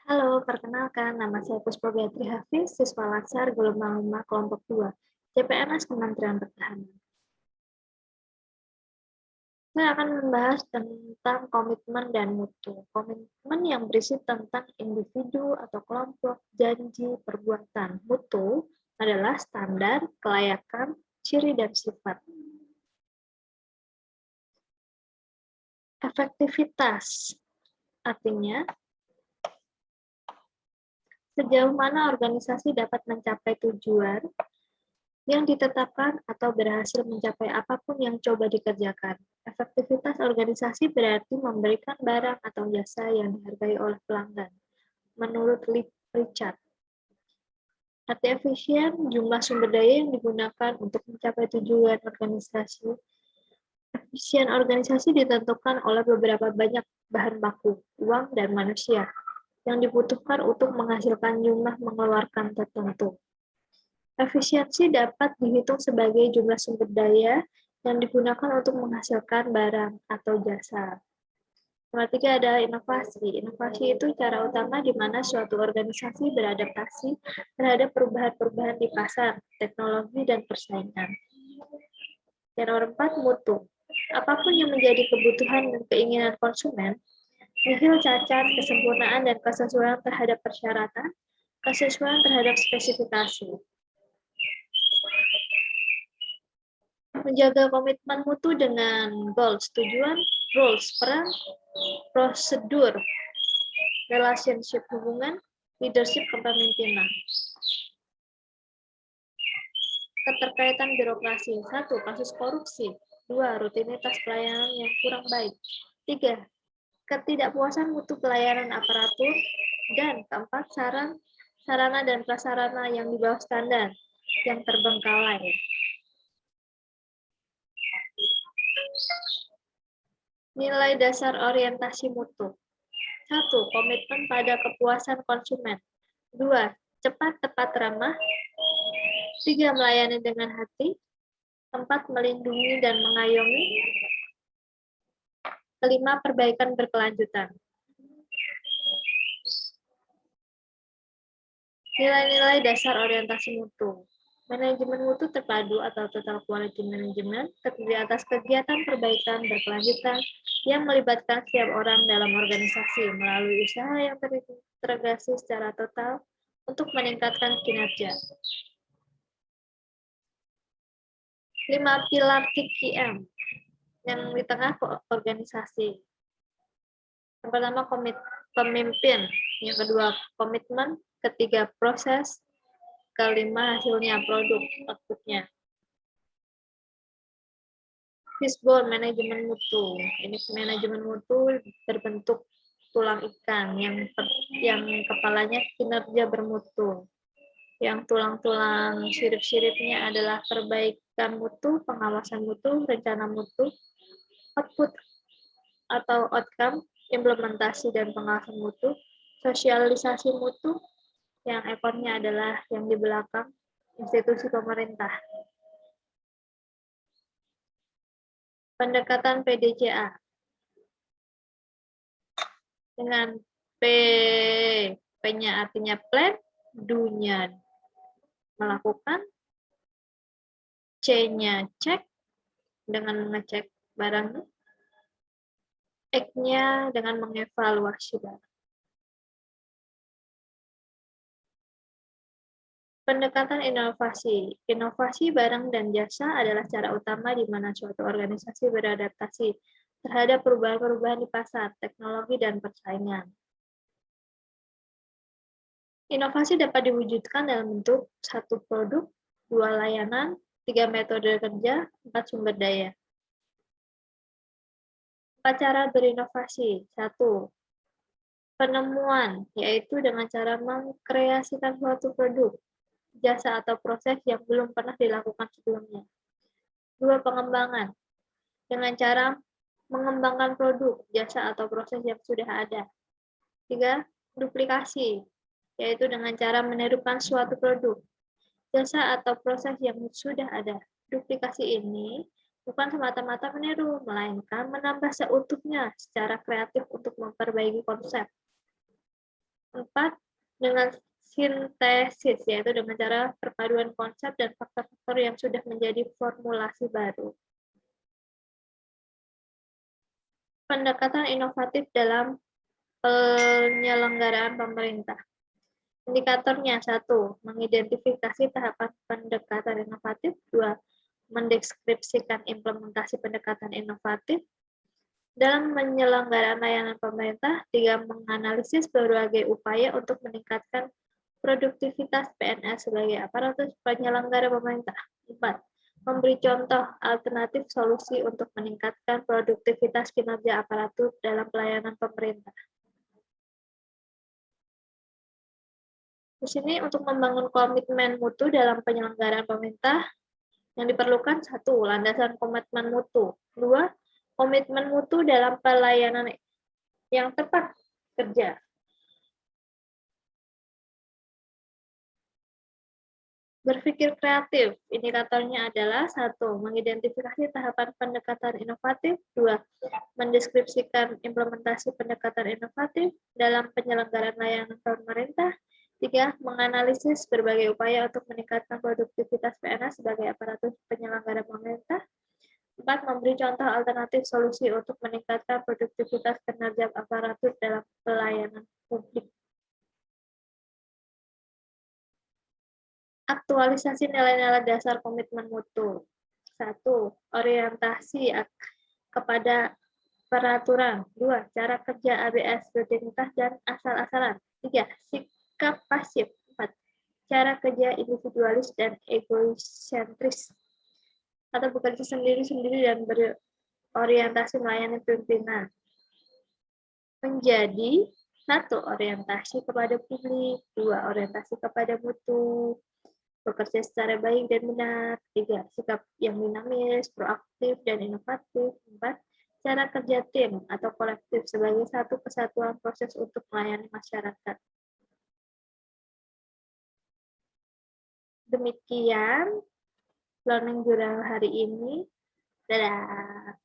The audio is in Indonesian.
Halo, perkenalkan nama saya Puspa Beatri Hafiz, siswa Latsar Gelombang 5 Kelompok 2, CPNS Kementerian Pertahanan. Saya akan membahas tentang komitmen dan mutu. Komitmen yang berisi tentang individu atau kelompok, janji, perbuatan. Mutu adalah standar, kelayakan, ciri, dan sifat. Efektivitas artinya sejauh mana organisasi dapat mencapai tujuan yang ditetapkan atau berhasil mencapai apapun yang coba dikerjakan. Efektivitas organisasi berarti memberikan barang atau jasa yang dihargai oleh pelanggan. Menurut Richard, arti efisien jumlah sumber daya yang digunakan untuk mencapai tujuan organisasi. Efisien organisasi ditentukan oleh beberapa banyak bahan baku, uang, dan manusia yang dibutuhkan untuk menghasilkan jumlah mengeluarkan tertentu. Efisiensi dapat dihitung sebagai jumlah sumber daya yang digunakan untuk menghasilkan barang atau jasa. Nomor 3 adalah inovasi. Inovasi itu cara utama di mana suatu organisasi beradaptasi terhadap perubahan-perubahan di pasar, teknologi, dan persaingan. Dan nomor 4, mutu. Apapun yang menjadi kebutuhan dan keinginan konsumen, nihil cacat, kesempurnaan, dan kesesuaian terhadap persyaratan, kesesuaian terhadap spesifikasi. Menjaga komitmen mutu dengan goals, tujuan, rules, peran, prosedur, relationship, hubungan, leadership, kepemimpinan. Keterkaitan birokrasi. 1. Kasus korupsi. 2. Rutinitas pelayanan yang kurang baik. 3. Ketidakpuasan mutu pelayanan aparatur. Dan 4. Sarana dan prasarana yang di bawah standar, yang terbengkalai. Nilai dasar orientasi mutu. 1. Komitmen pada kepuasan konsumen. 2. Cepat, tepat, ramah. 3. Melayani dengan hati. 4. Melindungi dan mengayomi. 5. Perbaikan berkelanjutan. Nilai-nilai dasar orientasi mutu. Manajemen mutu terpadu atau total quality management terdiri atas kegiatan perbaikan berkelanjutan yang melibatkan setiap orang dalam organisasi melalui usaha yang terintegrasi secara total untuk meningkatkan kinerja. 5 pilar TQM yang di tengah organisasi. Yang pertama pemimpin, yang kedua komitmen, ketiga proses, kelima hasilnya produk outputnya. Fishbone manajemen mutu. Ini manajemen mutu berbentuk tulang ikan yang kepalanya kinerja bermutu. Yang tulang-tulang sirip-siripnya adalah perbaikan mutu, pengawasan mutu, rencana mutu, output atau outcome, implementasi dan pengawasan mutu, sosialisasi mutu, yang ekornya adalah yang di belakang, institusi pemerintah. Pendekatan PDCA. Dengan P-nya artinya plan, do-nya melakukan, C-nya cek, dengan mengecek barangnya, X-nya dengan mengevaluasi barang. Pendekatan inovasi. Inovasi barang dan jasa adalah cara utama di mana suatu organisasi beradaptasi terhadap perubahan-perubahan di pasar, teknologi, dan persaingan. Inovasi dapat diwujudkan dalam bentuk 1 produk, 2 layanan, 3 metode kerja, 4 sumber daya. 4 cara berinovasi. 1. Penemuan, yaitu dengan cara mengkreasikan suatu produk, jasa atau proses yang belum pernah dilakukan sebelumnya. 2. Pengembangan, dengan cara mengembangkan produk, jasa atau proses yang sudah ada. 3. Duplikasi, yaitu dengan cara menirukan suatu produk, jasa atau proses yang sudah ada. Duplikasi ini bukan semata-mata meniru, melainkan menambah seutuhnya secara kreatif untuk memperbaiki konsep. 4. Dengan sintesis, yaitu dengan cara perpaduan konsep dan faktor-faktor yang sudah menjadi formulasi baru. Pendekatan inovatif dalam penyelenggaraan pemerintah. Indikatornya 1. Mengidentifikasi tahapan pendekatan inovatif. 2. Mendeskripsikan implementasi pendekatan inovatif dalam penyelenggaraan layanan pemerintah. 3. Menganalisis berbagai upaya untuk meningkatkan produktivitas PNS sebagai aparatur penyelenggara pemerintah. 4. Memberi contoh alternatif solusi untuk meningkatkan produktivitas kinerja aparatur dalam pelayanan pemerintah. Di sini untuk membangun komitmen mutu dalam penyelenggaraan pemerintah yang diperlukan 1. Landasan komitmen mutu. 2. Komitmen mutu dalam pelayanan yang tepat kerja. Berpikir kreatif, indikatornya adalah 1. Mengidentifikasi tahapan pendekatan inovatif. 2. Mendeskripsikan implementasi pendekatan inovatif dalam penyelenggaraan layanan pemerintah. 3. Menganalisis berbagai upaya untuk meningkatkan produktivitas PNS sebagai aparatur penyelenggara pemerintah. 4. Memberi contoh alternatif solusi untuk meningkatkan produktivitas kinerja aparatur dalam pelayanan publik. Aktualisasi nilai-nilai dasar komitmen mutu. 1. Orientasi kepada peraturan. 2. Cara kerja ABS, rutinitas, dan asal-asalan. 3. Sikap pasif. 4. Cara kerja individualis dan egosentris, atau bekerja sendiri-sendiri dan berorientasi melayani pimpinan. Menjadi 1. Orientasi kepada publik. 2. Orientasi kepada mutu, bekerja secara baik dan benar. 3. Sikap yang dinamis, proaktif, dan inovatif. 4. Cara kerja tim atau kolektif sebagai satu kesatuan proses untuk melayani masyarakat. Demikian learning journal hari ini. Dadah.